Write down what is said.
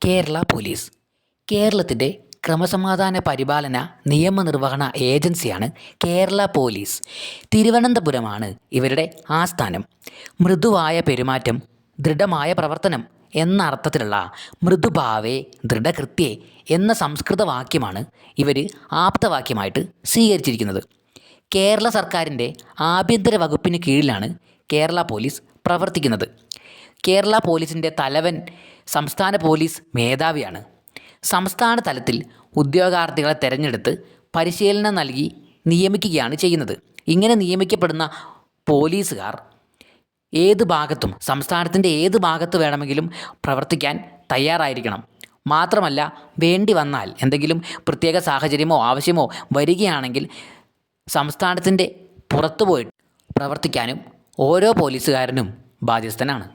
Kerala police കേരളത്തിൻ്റെ ക്രമസമാധാന പരിപാലന നിയമനിർവഹണ ഏജൻസിയാണ് കേരള പോലീസ്. തിരുവനന്തപുരമാണ് ഇവരുടെ ആസ്ഥാനം. മൃദുവായ പെരുമാറ്റം, ദൃഢമായ പ്രവർത്തനം എന്ന അർത്ഥത്തിലുള്ള മൃദുഭാവേ ദൃഢകൃത്യേ എന്ന സംസ്കൃത വാക്യമാണ് ഇവർ ആപ്തവാക്യമായിട്ട് സ്വീകരിച്ചിരിക്കുന്നത്. കേരള സർക്കാരിൻ്റെ ആഭ്യന്തര വകുപ്പിന് കീഴിലാണ് കേരള പോലീസ് പ്രവർത്തിക്കുന്നത്. കേരള പോലീസിൻ്റെ തലവൻ സംസ്ഥാന പോലീസ് മേധാവിയാണ്. സംസ്ഥാന തലത്തിൽ ഉദ്യോഗാർത്ഥികളെ തിരഞ്ഞെടുത്ത് പരിശീലനം നൽകി നിയമിക്കുകയാണ് ചെയ്യുന്നത്. ഇങ്ങനെ നിയമിക്കപ്പെടുന്ന പോലീസുകാർ സംസ്ഥാനത്തിൻ്റെ ഏത് ഭാഗത്ത് വേണമെങ്കിലും പ്രവർത്തിക്കാൻ തയ്യാറായിരിക്കണം. മാത്രമല്ല, വേണ്ടി വന്നാൽ എന്തെങ്കിലും പ്രത്യേക സാഹചര്യമോ ആവശ്യമോ വരികയാണെങ്കിൽ സംസ്ഥാനത്തിൻ്റെ പുറത്തു പോയിട്ട് പ്രവർത്തിക്കാനും ഓരോ പോലീസുകാരനും ബാധ്യസ്ഥനാണ്.